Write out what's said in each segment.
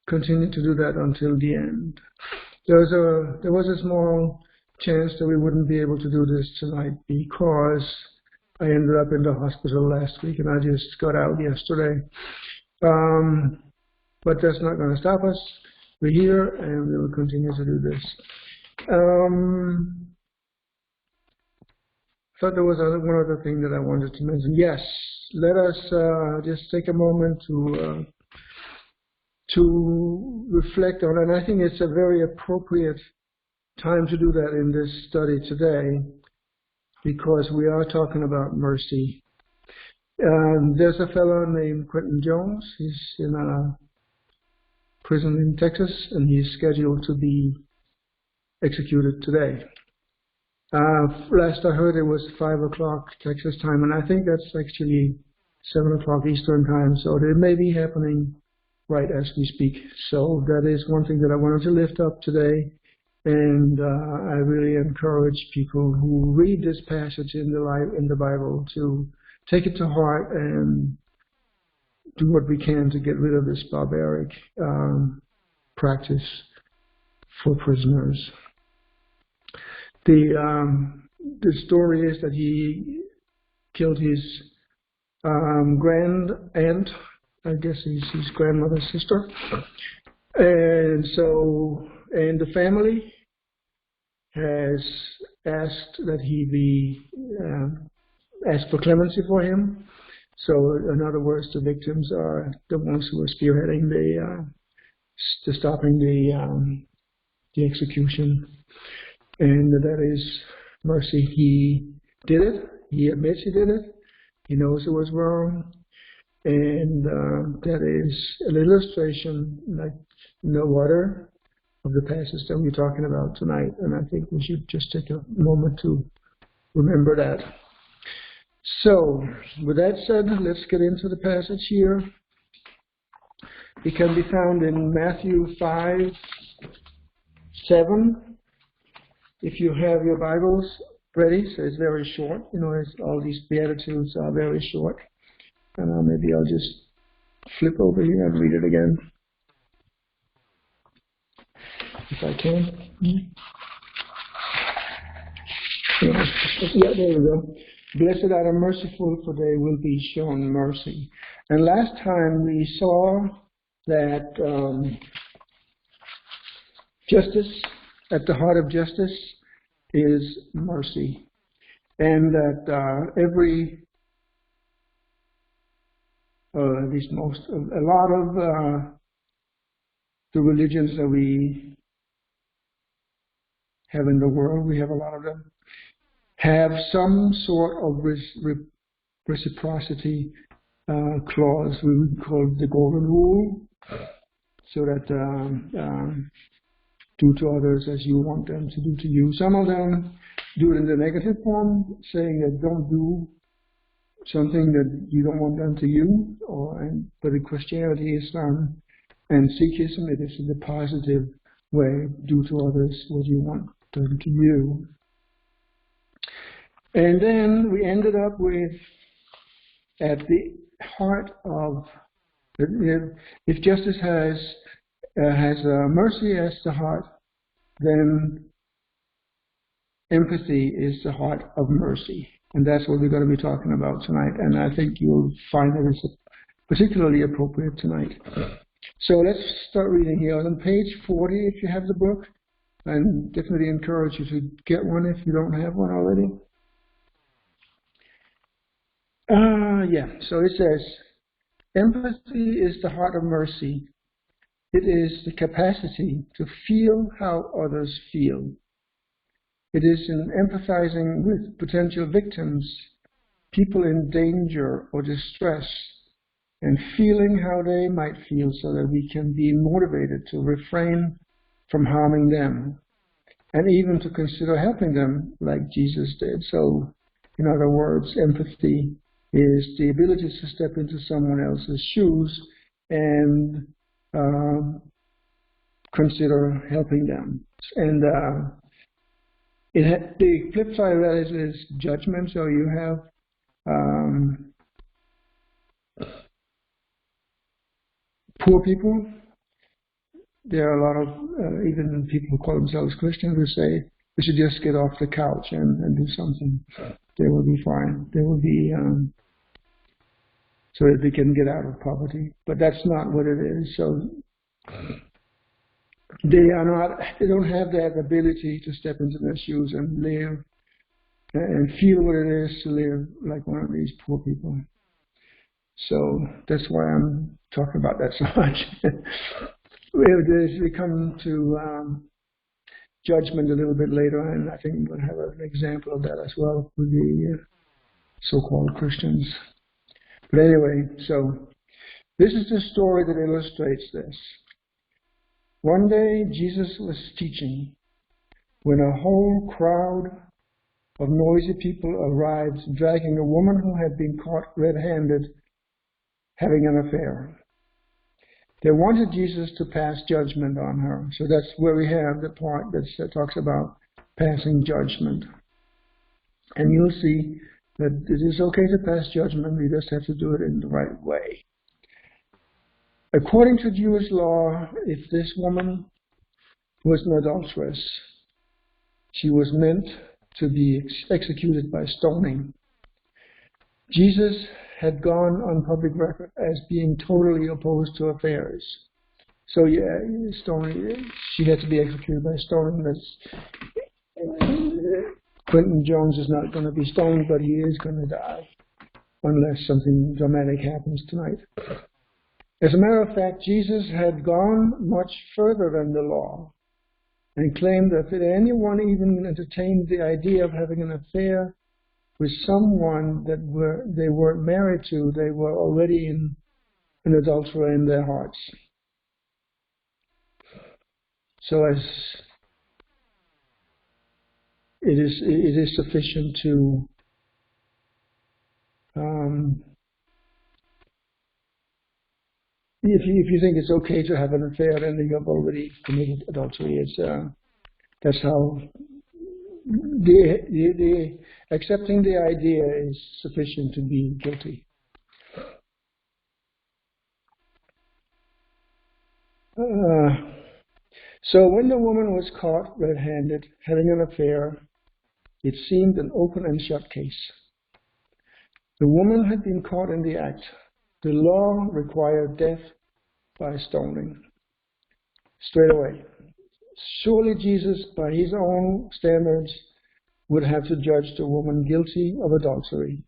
continue to do that until the end. There was a small chance that we wouldn't be able to do this tonight because I ended up in the hospital last week and I just got out yesterday. But that's not going to stop us. We're here and we will continue to do this. Thought there was one other thing that I wanted to mention. Yes, let us just take a moment to reflect on it. And I think it's a very appropriate time to do that in this study today, because we are talking about mercy. There's a fellow named Quentin Jones. He's in a prison in Texas, and he's scheduled to be executed today. Last I heard, it was 5 o'clock Texas time, and I think that's actually 7 o'clock Eastern time, so it may be happening right as we speak. So that is one thing that I wanted to lift up today. And I really encourage people who read this passage in the Bible to take it to heart and do what we can to get rid of this barbaric practice for prisoners. The story is that he killed his grand aunt, I guess he's his grandmother's sister, and the family has asked that he be asked for clemency for him. So, in other words, the victims are the ones who are spearheading the stopping the execution, and that is mercy. He did it. He admits he did it. He knows it was wrong, and that is an illustration like no other of the passage that we're talking about tonight, and I think we should just take a moment to remember that. So, with that said, let's get into the passage here. It can be found in Matthew 5:7. If you have your Bibles ready, so it's very short. You know, all these Beatitudes are very short. And maybe I'll just flip over here and read it again, if I can. Yeah, there we go. Blessed are the merciful, for they will be shown mercy. And last time we saw that justice, at the heart of justice, is mercy. And that a lot of the religions that we have in the world, we have a lot of them, have some sort of reciprocity clause. We would call it the golden rule, so that do to others as you want them to do to you. Some of them do it in the negative form, saying that don't do something that you don't want done to you. But in Christianity, Islam, and Sikhism, it is in the positive way, do to others what you want done to you. And then we ended up with, at the heart of, if justice has mercy as the heart, then empathy is the heart of mercy. And that's what we're going to be talking about tonight. And I think you'll find that it's particularly appropriate tonight. So let's start reading here. On page 40, if you have the book, and definitely encourage you to get one if you don't have one already. So it says, empathy is the heart of mercy. It is the capacity to feel how others feel. It is in empathizing with potential victims, people in danger or distress, and feeling how they might feel so that we can be motivated to refrain from harming them, and even to consider helping them like Jesus did. So, in other words, empathy is the ability to step into someone else's shoes and consider helping them. And the flip side of that is judgment. So you have poor people there are a lot of, even people who call themselves Christians who say we should just get off the couch and do something. They will be fine. They will be, so that they can get out of poverty. But that's not what it is. So they don't have that ability to step into their shoes and live and feel what it is to live like one of these poor people. So that's why I'm talking about that so much. We come to judgment a little bit later, and I think we'll have an example of that as well with the so-called Christians. But anyway, so this is the story that illustrates this. One day Jesus was teaching when a whole crowd of noisy people arrived, dragging a woman who had been caught red-handed having an affair. They wanted Jesus to pass judgment on her. So that's where we have the part that talks about passing judgment. And you'll see that it is okay to pass judgment. We just have to do it in the right way. According to Jewish law, if this woman was an adulteress, she was meant to be executed by stoning. Jesus had gone on public record as being totally opposed to affairs. So yeah, stoning, she had to be executed by stoning. Quentin Jones is not going to be stoned, but he is going to die unless something dramatic happens tonight. As a matter of fact, Jesus had gone much further than the law and claimed that if anyone even entertained the idea of having an affair with someone that they weren't married to, they were already an adulterer in their hearts. So as it is sufficient to if you think it's okay to have an affair, then you have already committed adultery. That's how the accepting the idea is sufficient to be guilty. So when the woman was caught red-handed having an affair, it seemed an open and shut case. The woman had been caught in the act. The law required death by stoning straight away. Surely Jesus, by his own standards, would have to judge the woman guilty of adultery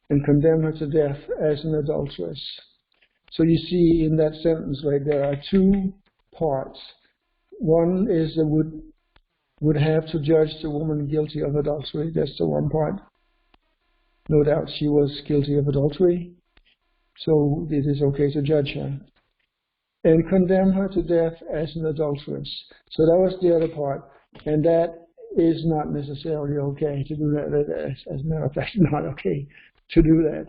and condemn her to death as an adulteress. So you see in that sentence right there are two parts. One is that would have to judge the woman guilty of adultery. That's the one part. No doubt she was guilty of adultery, so it is okay to judge her. And condemn her to death as an adulteress. So that was the other part. And that is not necessarily okay to do that. As a matter of fact, not okay to do that.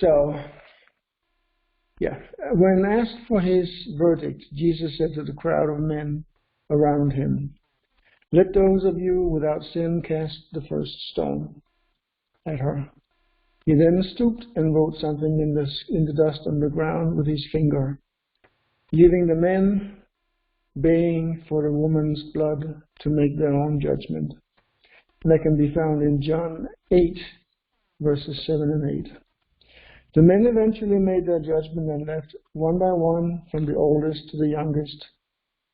So, yeah. When asked for his verdict, Jesus said to the crowd of men around him, "Let those of you without sin cast the first stone at her." He then stooped and wrote something in the dust on the ground with his finger, leaving the men baying for the woman's blood to make their own judgment. And that can be found in John 8, verses 7 and 8. The men eventually made their judgment and left one by one from the oldest to the youngest,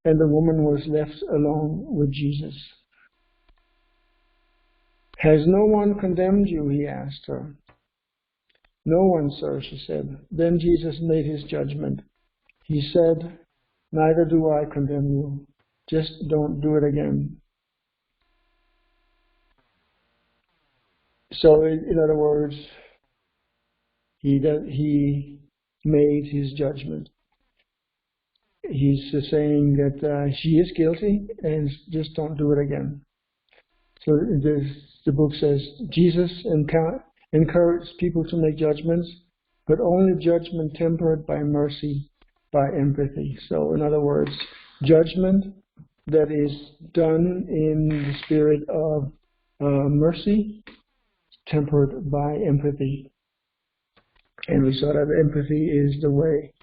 and the woman was left alone with Jesus. "Has no one condemned you?" he asked her. "No one, sir," she said. Then Jesus made his judgment. He said, "Neither do I condemn you. Just don't do it again." So, in other words, he made his judgment. He's saying that she is guilty and just don't do it again. So the book says Jesus encouraged people to make judgments, but only judgment tempered by mercy, by empathy. So in other words, judgment that is done in the spirit of mercy, tempered by empathy. And we saw that empathy is the way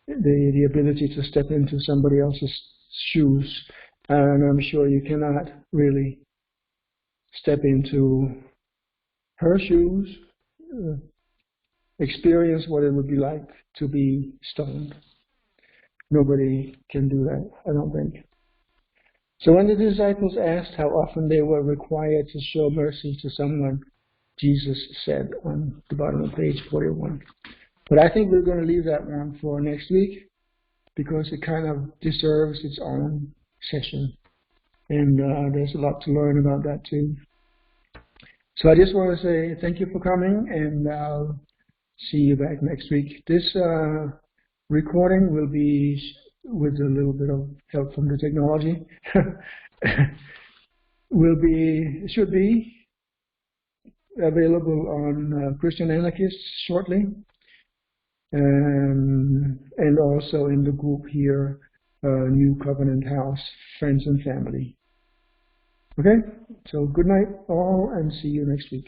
the ability to step into somebody else's shoes, and I'm sure you cannot really step into her shoes, experience what it would be like to be stoned. Nobody can do that, I don't think. So when the disciples asked how often they were required to show mercy to someone, Jesus said on the bottom of page 41. But I think we're going to leave that one for next week, because it kind of deserves its own session. And there's a lot to learn about that too. So I just want to say thank you for coming, and I'll see you back next week. This recording will be, with a little bit of help from the technology, should be available on Christian Anarchists shortly, and also in the group here, New Covenant House, Friends and Family. Okay, so good night all, and see you next week.